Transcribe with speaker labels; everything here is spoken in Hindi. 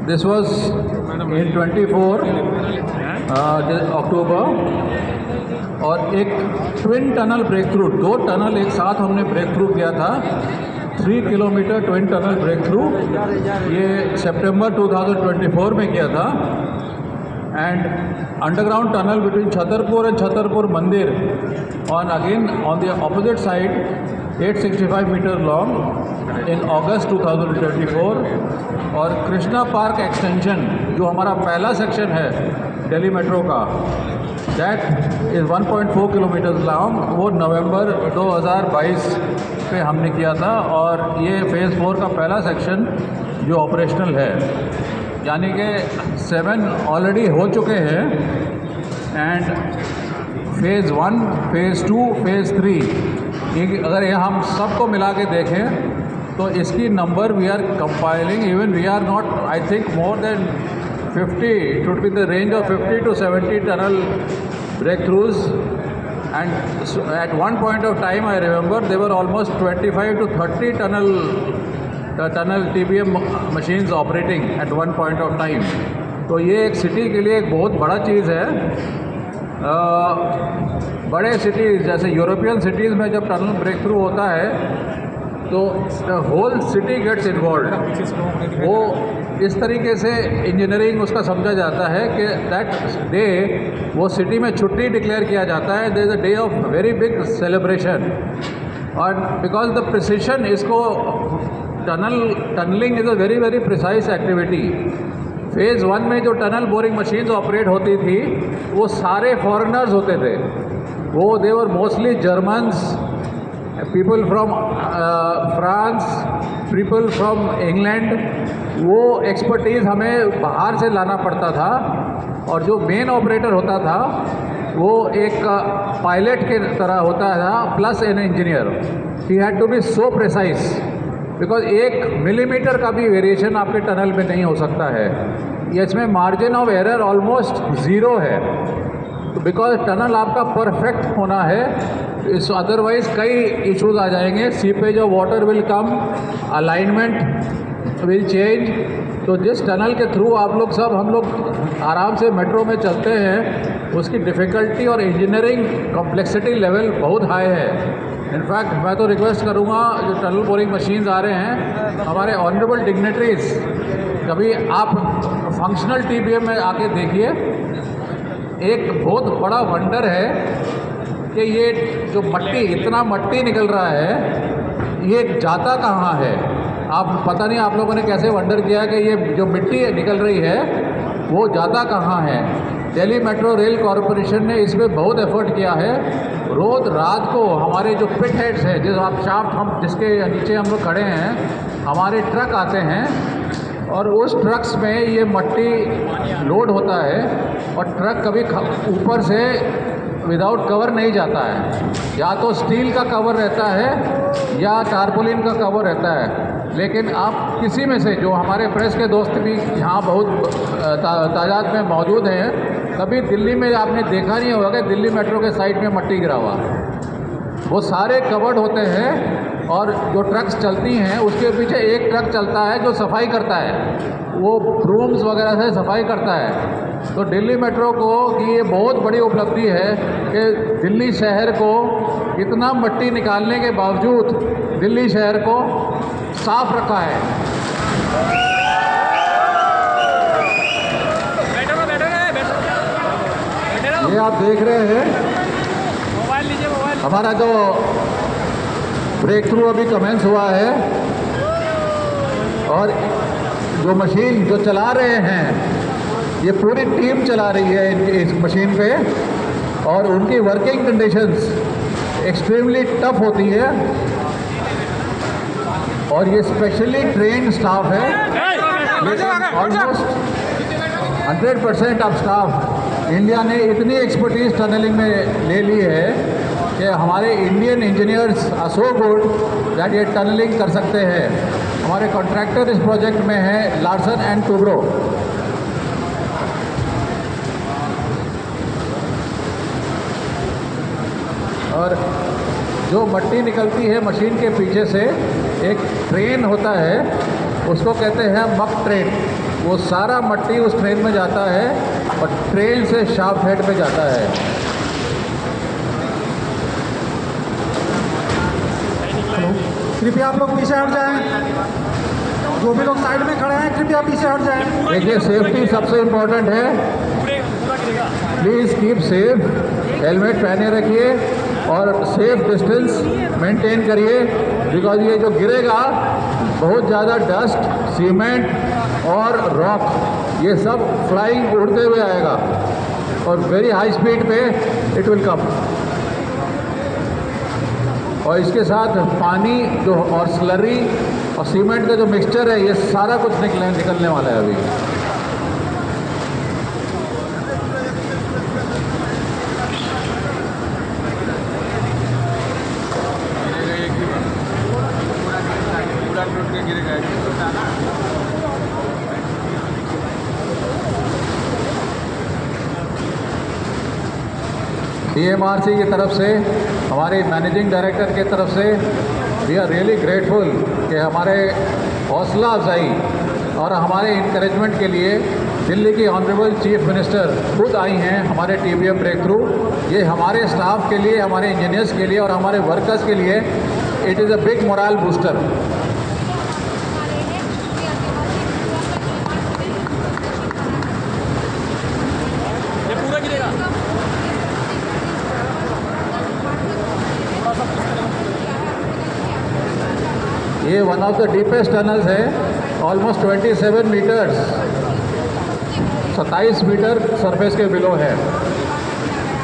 Speaker 1: This was in 24 अक्टूबर, और एक twin tunnel break through, 2 tunnel एक साथ हमने ब्रेक थ्रू किया था। 3 kilometre twin tunnel break through, ये सितंबर 2024 में किया था। And underground tunnel between Chhatarpur and Chhatarpur Mandir on again on the opposite side 865 metre long in August 2024। और कृष्णा पार्क एक्सटेंशन जो हमारा पहला सेक्शन है दिल्ली मेट्रो का, दैट इज़ 1.4 किलोमीटर लॉन्ग, वो नवंबर 2022 पे हमने किया था। और ये फ़ेज़ 4 का पहला सेक्शन जो ऑपरेशनल है, यानी कि 7 ऑलरेडी हो चुके हैं। एंड फ़ेज़ 1, फ़ेज़ 2, फ़ेज़ 3, अगर ये हम सबको मिला के देखें तो इसकी number we are compiling, even we are not, I think more than 50, it would be the range of 50 to 70 tunnel breakthroughs. And at one point of time I remember they were almost 25 to 30 tunnel TBM machines operating at one point of time. तो ये एक सिटी के लिए एक बहुत बड़ा चीज़ है। बड़े सिटीज़ जैसे यूरोपियन सिटीज़ में जब टनल ब्रेक थ्रू होता है तो होल सिटी गेट्स इन्वॉल्व। वो इस तरीके से इंजीनियरिंग उसका समझा जाता है कि दैट डे वो सिटी में छुट्टी डिक्लेयर किया जाता है, there is a day of very big celebration. और बिकॉज द प्रिसिशन, इसको tunnelling is a very very precise activity. Phase 1 में जो टनल बोरिंग मशीन्स ऑपरेट होती थी वो सारे फॉरेनर्स होते थे। वो they were mostly Germans, people from France, people from England. वो एक्सपर्टीज़ हमें बाहर से लाना पड़ता था। और जो मेन ऑपरेटर होता था वो एक पायलट के तरह होता था plus an engineer. He had to be so precise, because 1 millimetre का भी वेरिएशन आपके टनल में नहीं हो सकता है। ये इसमें margin of error almost zero है, बिकॉज टनल आपका परफेक्ट होना है। इस अदरवाइज़ कई इश्यूज आ जाएंगे, seepage of water will come, alignment will change. तो जिस टनल के थ्रू आप लोग सब हम लोग आराम से मेट्रो में चलते हैं, उसकी डिफ़िकल्टी और इंजीनियरिंग कॉम्प्लेक्सिटी लेवल बहुत हाई है। इनफैक्ट मैं तो रिक्वेस्ट करूँगा, जो टनल बोरिंग मशीन्स आ रहे हैं, हमारे ऑनरेबल डिग्नेटरीज, कभी आप फंक्शनल TBM में आके देखिए। एक बहुत बड़ा वंडर है कि ये जो मट्टी, इतना मट्टी निकल रहा है, ये जाता कहाँ है? आप पता नहीं आप लोगों ने कैसे वंडर किया कि ये जो मिट्टी निकल रही है वो जाता कहाँ है। दिल्ली मेट्रो रेल कॉरपोरेशन ने इसमें बहुत एफर्ट किया है। रोज़ रात को हमारे जो पिट हेड्स हैं, जिस आप शाफ्ट हम जिसके नीचे हम लोग खड़े हैं, हमारे ट्रक आते हैं और उस ट्रक्स में ये मट्टी लोड होता है। और ट्रक कभी ऊपर से विदाउट कवर नहीं जाता है, या तो स्टील का कवर रहता है या टारपोलिन का कवर रहता है। लेकिन आप किसी में से, जो हमारे प्रेस के दोस्त भी यहाँ बहुत तादाद में मौजूद हैं, कभी दिल्ली में आपने देखा नहीं होगा कि दिल्ली मेट्रो के साइड में मट्टी गिरा हुआ। वो सारे कवर्ड होते हैं। और जो ट्रक्स चलती हैं उसके पीछे एक ट्रक चलता है जो सफाई करता है, वो ब्रूम्स वगैरह से सफाई करता है। तो दिल्ली मेट्रो को की ये बहुत बड़ी उपलब्धि है कि दिल्ली शहर को इतना मट्टी निकालने के बावजूद दिल्ली शहर को साफ रखा है। ये आप देख रहे हैं,
Speaker 2: मोबाइल लीजिए, मोबाइल।
Speaker 1: हमारा जो ब्रेक थ्रू अभी कमेंस हुआ है, और जो मशीन जो चला रहे हैं ये पूरी टीम चला रही है इस मशीन पे। और उनकी वर्किंग कंडीशंस एक्सट्रीमली टफ होती है। और ये स्पेशली ट्रेन्ड स्टाफ है, ऑलमोस्ट 100% ऑफ स्टाफ। इंडिया ने इतनी एक्सपर्टीज टनलिंग में ले ली है कि हमारे Indian engineers are so good that ये टनलिंग कर सकते हैं। हमारे कॉन्ट्रैक्टर इस प्रोजेक्ट में है लार्सन एंड टुब्रो। और जो मट्टी निकलती है मशीन के पीछे से, एक ट्रेन होता है उसको कहते हैं मक ट्रेन। वो सारा मट्टी उस ट्रेन में जाता है और ट्रेन से शाफ्ट हेड पे जाता है।
Speaker 3: कृपया आप लोग पीछे हट जाएं। जो भी लोग साइड में खड़े हैं कृपया पीछे हट जाएं।
Speaker 1: देखिए, सेफ्टी सबसे इम्पोर्टेंट है।
Speaker 2: पूरा गिरेगा।
Speaker 1: प्लीज़ कीप सेफ, हेलमेट पहने रखिए और सेफ डिस्टेंस मेंटेन करिए, बिकॉज ये जो गिरेगा बहुत ज़्यादा डस्ट, सीमेंट और रॉक ये सब फ्लाइंग उड़ते हुए आएगा और वेरी हाई स्पीड पे इट विल कम। और इसके साथ पानी जो और स्लरी और सीमेंट का जो मिक्सचर है, ये सारा कुछ निकलने वाला है अभी। DMRC की तरफ से, हमारे मैनेजिंग डायरेक्टर की तरफ से वी आर रियली ग्रेटफुल कि हमारे हौसला अफजाई और हमारे इनकरेजमेंट के लिए दिल्ली की ऑनरेबल चीफ मिनिस्टर खुद आई हैं हमारे TBM ब्रेक थ्रू। ये हमारे स्टाफ के लिए, हमारे इंजीनियर्स के लिए और हमारे वर्कर्स के लिए it is a big moral booster.
Speaker 2: ये पूरा गिरेगा।
Speaker 1: ये one of the deepest tunnels है, ऑलमोस्ट 27 मीटर्स, 27 मीटर सरफेस के बिलो है।